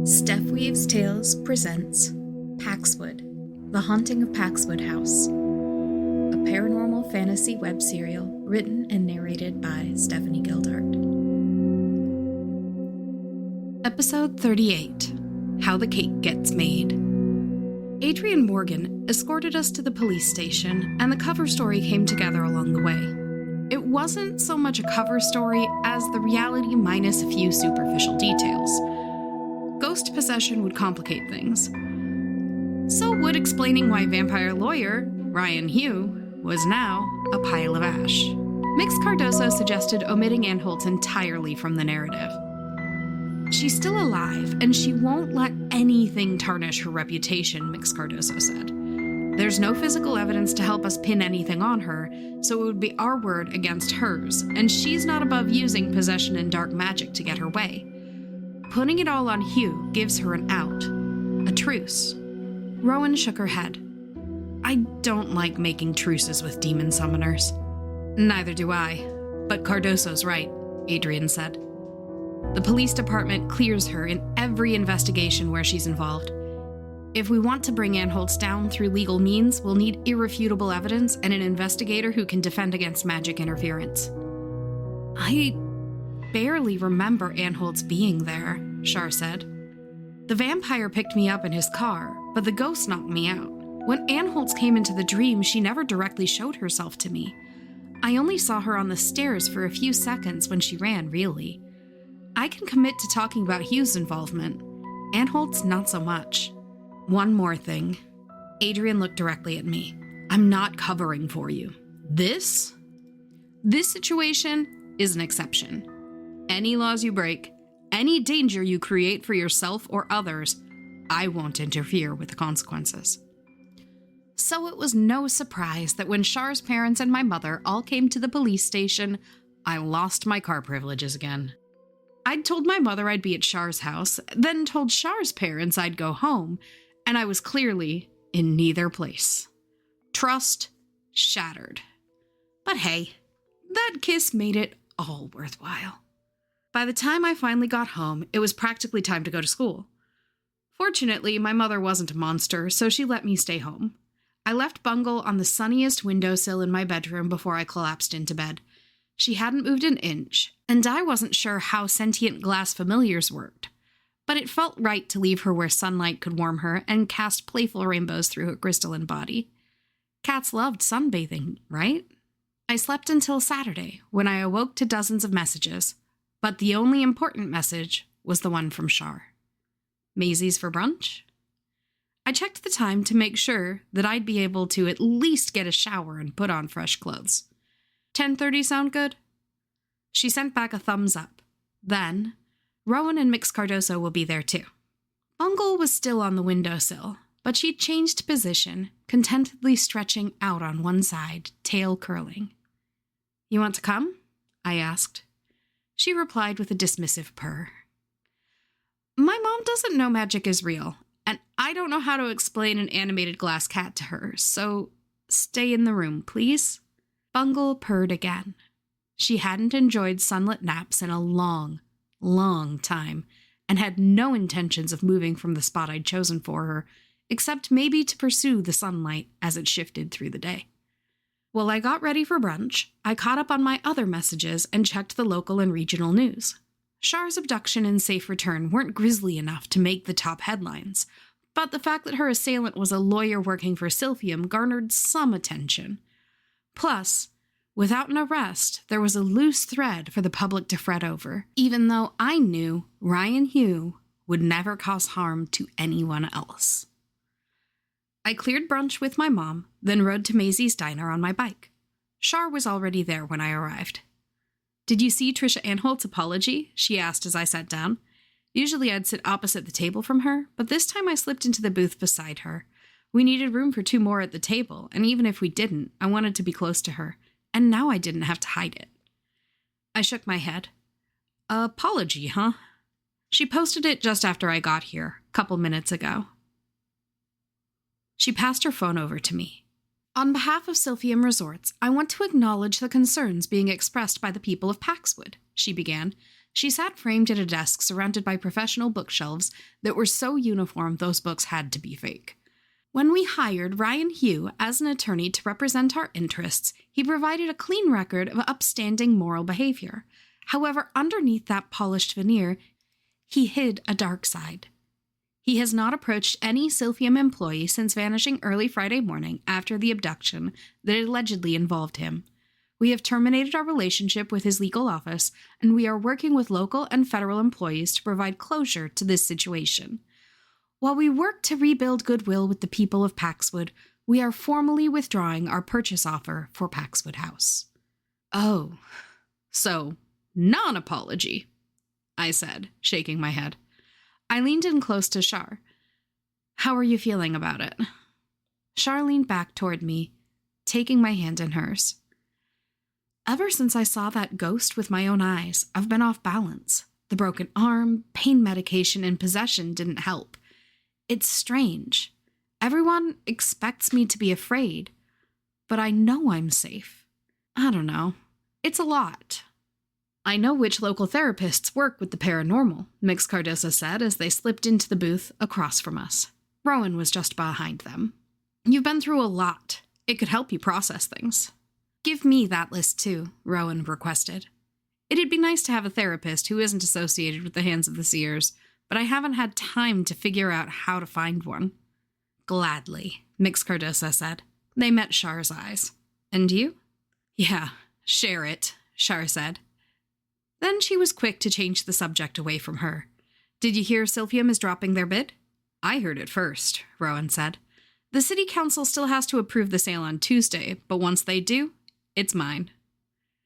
Steph Weaves Tales presents Paxwood, The Haunting of Paxwood House, a paranormal fantasy web serial written and narrated by Stephanie Gildart. Episode 38, How the Cake Gets Made. Adrian Morgan escorted us to the police station, and the cover story came together along the way. It wasn't so much a cover story as the reality minus a few superficial details. Ghost possession would complicate things. So would explaining why vampire lawyer Ryan Hugh was now a pile of ash. Mix Cardoso suggested omitting Ann Holt entirely from the narrative. She's still alive, and she won't let anything tarnish her reputation, Mix Cardoso said. There's no physical evidence to help us pin anything on her, so it would be our word against hers, and she's not above using possession and dark magic to get her way. Putting it all on Hugh gives her an out, a truce. Rowen shook her head. I don't like making truces with demon summoners. Neither do I, but Cardoso's right, Adrian said. The police department clears her in every investigation where she's involved. If we want to bring Ann Holtz down through legal means, we'll need irrefutable evidence and an investigator who can defend against magic interference. I barely remember Ann Holtz being there, Char said. The vampire picked me up in his car, but the ghost knocked me out. When Ann Holtz came into the dream, she never directly showed herself to me. I only saw her on the stairs for a few seconds when she ran, really. I can commit to talking about Hugh's involvement. Ann Holtz, not so much. One more thing. Adrian looked directly at me. I'm not covering for you. This situation is an exception. Any laws you break, any danger you create for yourself or others, I won't interfere with the consequences. So it was no surprise that when Char's parents and my mother all came to the police station, I lost my car privileges again. I'd told my mother I'd be at Char's house, then told Char's parents I'd go home, and I was clearly in neither place. Trust shattered. But hey, that kiss made it all worthwhile. By the time I finally got home, it was practically time to go to school. Fortunately, my mother wasn't a monster, so she let me stay home. I left Bungle on the sunniest windowsill in my bedroom before I collapsed into bed. She hadn't moved an inch, and I wasn't sure how sentient glass familiars worked. But it felt right to leave her where sunlight could warm her and cast playful rainbows through her crystalline body. Cats loved sunbathing, right? I slept until Saturday, when I awoke to dozens of messages. But the only important message was the one from Char. Maisie's for brunch? I checked the time to make sure that I'd be able to at least get a shower and put on fresh clothes. 10:30 sound good? She sent back a thumbs up. Then, Rowen and Mix Cardoso will be there too. Bungle was still on the windowsill, but she'd changed position, contentedly stretching out on one side, tail curling. You want to come? I asked. She replied with a dismissive purr. My mom doesn't know magic is real, and I don't know how to explain an animated glass cat to her, so stay in the room, please. Bungle purred again. She hadn't enjoyed sunlit naps in a long, long time, and had no intentions of moving from the spot I'd chosen for her, except maybe to pursue the sunlight as it shifted through the day. While I got ready for brunch, I caught up on my other messages and checked the local and regional news. Char's abduction and safe return weren't grisly enough to make the top headlines, but the fact that her assailant was a lawyer working for Silphium garnered some attention. Plus, without an arrest, there was a loose thread for the public to fret over, even though I knew Ryan Hugh would never cause harm to anyone else. I cleared brunch with my mom, then rode to Maisie's diner on my bike. Char was already there when I arrived. Did you see Trisha Ann Holt's apology? She asked as I sat down. Usually I'd sit opposite the table from her, but this time I slipped into the booth beside her. We needed room for two more at the table, and even if we didn't, I wanted to be close to her, and now I didn't have to hide it. I shook my head. Apology, huh? She posted it just after I got here, a couple minutes ago. She passed her phone over to me. On behalf of Silphium Resorts, I want to acknowledge the concerns being expressed by the people of Paxwood, she began, She sat framed at a desk surrounded by professional bookshelves that were so uniform those books had to be fake. When we hired Ryan Hugh as an attorney to represent our interests, he provided a clean record of upstanding moral behavior. However, underneath that polished veneer, he hid a dark side. He has not approached any Silphium employee since vanishing early Friday morning after the abduction that allegedly involved him. We have terminated our relationship with his legal office, and we are working with local and federal employees to provide closure to this situation. While we work to rebuild goodwill with the people of Paxwood, we are formally withdrawing our purchase offer for Paxwood House. Oh, so non-apology, I said, shaking my head. I leaned in close to Char. How are you feeling about it? Char leaned back toward me, taking my hand in hers. Ever since I saw that ghost with my own eyes, I've been off balance. The broken arm, pain medication, and possession didn't help. It's strange. Everyone expects me to be afraid, but I know I'm safe. I don't know. It's a lot. I know which local therapists work with the paranormal, Mix Cardosa said as they slipped into the booth across from us. Rowen was just behind them. You've been through a lot. It could help you process things. Give me that list too, Rowen requested. It'd be nice to have a therapist who isn't associated with the Hands of the Seers, but I haven't had time to figure out how to find one. Gladly, Mix Cardosa said. They met Char's eyes. And you? Yeah, share it, Char said. Then she was quick to change the subject away from her. Did you hear Silphium is dropping their bid? I heard it first, Rowen said. The city council still has to approve the sale on Tuesday, but once they do, it's mine.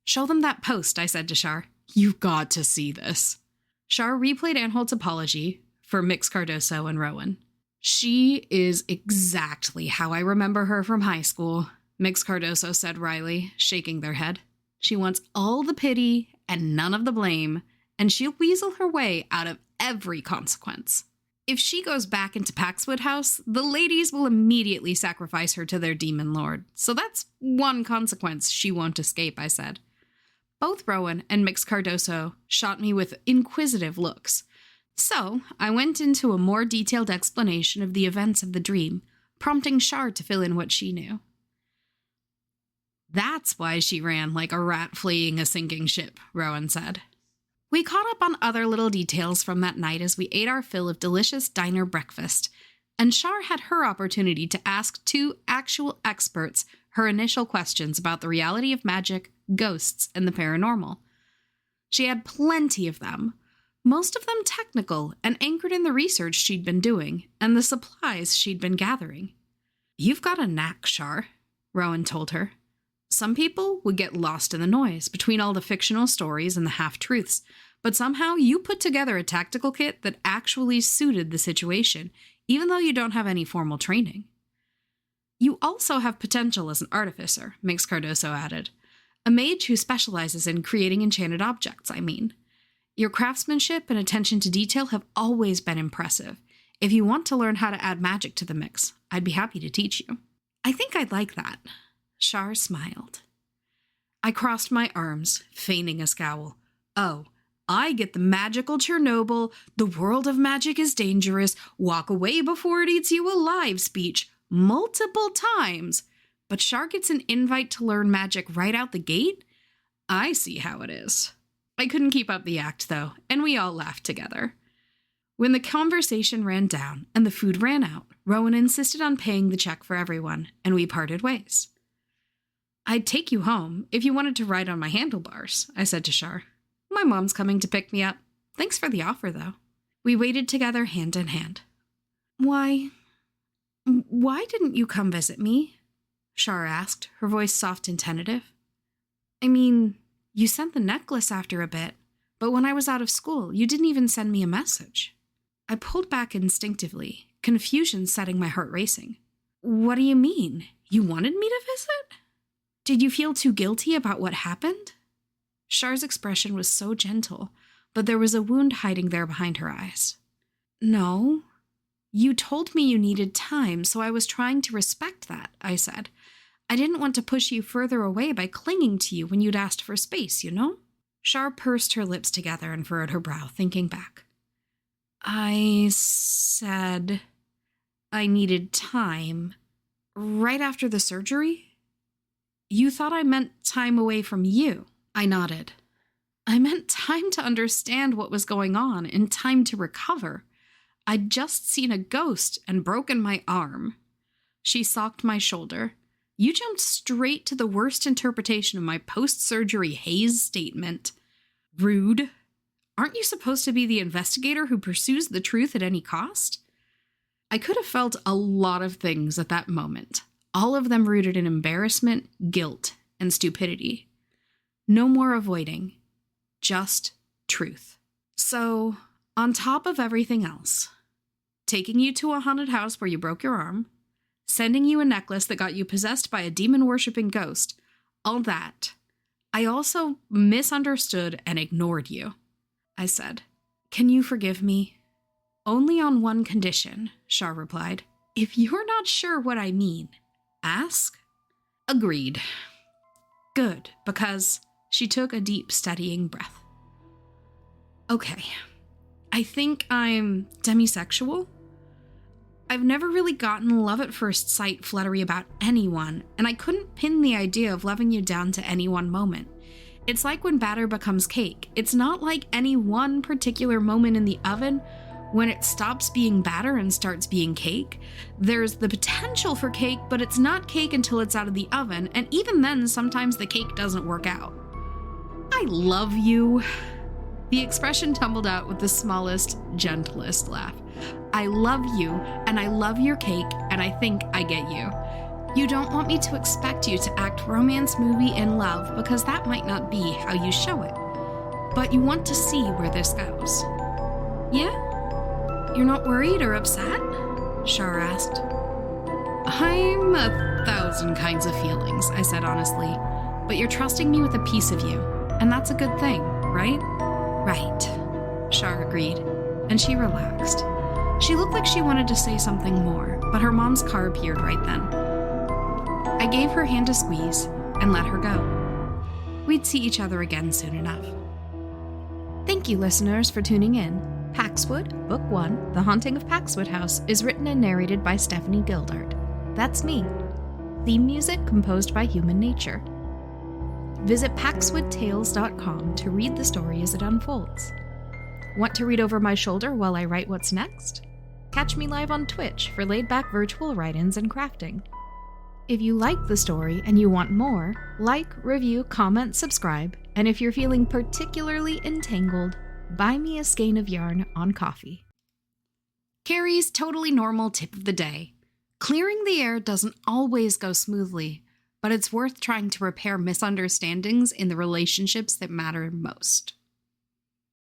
Show them that post, I said to Char. You've got to see this. Char replayed Anholt's apology for Mix Cardoso and Rowen. She is exactly how I remember her from high school, Mix Cardoso said wryly, shaking their head. She wants all the pity and none of the blame, and she'll weasel her way out of every consequence. If she goes back into Paxwood House, the ladies will immediately sacrifice her to their demon lord. So that's one consequence she won't escape, I said. Both Rowen and Mix Cardoso shot me with inquisitive looks. So I went into a more detailed explanation of the events of the dream, prompting Char to fill in what she knew. That's why she ran like a rat fleeing a sinking ship, Rowen said. We caught up on other little details from that night as we ate our fill of delicious diner breakfast, and Char had her opportunity to ask two actual experts her initial questions about the reality of magic, ghosts, and the paranormal. She had plenty of them, most of them technical and anchored in the research she'd been doing and the supplies she'd been gathering. You've got a knack, Char, Rowen told her. Some people would get lost in the noise between all the fictional stories and the half-truths, but somehow you put together a tactical kit that actually suited the situation, even though you don't have any formal training. You also have potential as an artificer, Mix Cardoso added. A mage who specializes in creating enchanted objects, I mean. Your craftsmanship and attention to detail have always been impressive. If you want to learn how to add magic to the mix, I'd be happy to teach you. I think I'd like that. Char smiled. I crossed my arms, feigning a scowl. Oh, I get the magical Chernobyl, the world of magic is dangerous, walk away before it eats you alive speech multiple times. But Char gets an invite to learn magic right out the gate? I see how it is. I couldn't keep up the act, though, and we all laughed together. When the conversation ran down and the food ran out, Rowen insisted on paying the check for everyone, and we parted ways. I'd take you home if you wanted to ride on my handlebars, I said to Char. My mom's coming to pick me up. Thanks for the offer, though. We waited together hand in hand. Why didn't you come visit me? Char asked, her voice soft and tentative. I mean, you sent the necklace after a bit, but when I was out of school, you didn't even send me a message. I pulled back instinctively, confusion setting my heart racing. What do you mean? You wanted me to visit? Did you feel too guilty about what happened? Char's expression was so gentle, but there was a wound hiding there behind her eyes. No. You told me you needed time, so I was trying to respect that, I said. I didn't want to push you further away by clinging to you when you'd asked for space, you know? Char pursed her lips together and furrowed her brow, thinking back. I said I needed time right after the surgery? You thought I meant time away from you. I nodded. I meant time to understand what was going on and time to recover. I'd just seen a ghost and broken my arm. She socked my shoulder. You jumped straight to the worst interpretation of my post-surgery haze statement. Rude. Aren't you supposed to be the investigator who pursues the truth at any cost? I could have felt a lot of things at that moment, all of them rooted in embarrassment, guilt, and stupidity. No more avoiding, just truth. So, on top of everything else, taking you to a haunted house where you broke your arm, sending you a necklace that got you possessed by a demon-worshipping ghost, all that, I also misunderstood and ignored you. I said, Can you forgive me? Only on one condition, Char replied. If you're not sure what I mean, ask. Agreed. Good, because she took a deep, steadying breath. Okay, I think I'm demisexual. I've never really gotten love at first sight fluttery about anyone, and I couldn't pin the idea of loving you down to any one moment. It's like when batter becomes cake. It's not like any one particular moment in the oven when it stops being batter and starts being cake. There's the potential for cake, but it's not cake until it's out of the oven, and even then, sometimes the cake doesn't work out. I love you. The expression tumbled out with the smallest, gentlest laugh. I love you, and I love your cake, and I think I get you. You don't want me to expect you to act romance movie in love because that might not be how you show it. But you want to see where this goes. Yeah? You're not worried or upset? Char asked. I'm 1,000 kinds of feelings, I said honestly. But you're trusting me with a piece of you, and that's a good thing, right? Right, Char agreed, and she relaxed. She looked like she wanted to say something more, but her mom's car appeared right then. I gave her hand a squeeze and let her go. We'd see each other again soon enough. Thank you, listeners, for tuning in. Paxwood, Book 1, The Haunting of Paxwood House, is written and narrated by Stephanie Gildart. That's me. Theme music composed by Human Nature. Visit paxwoodtales.com to read the story as it unfolds. Want to read over my shoulder while I write what's next? Catch me live on Twitch for laid-back virtual write-ins and crafting. If you like the story and you want more, like, review, comment, subscribe, and if you're feeling particularly entangled, buy me a skein of yarn on Ko-fi. Kerry's totally normal tip of the day. Clearing the air doesn't always go smoothly, but it's worth trying to repair misunderstandings in the relationships that matter most.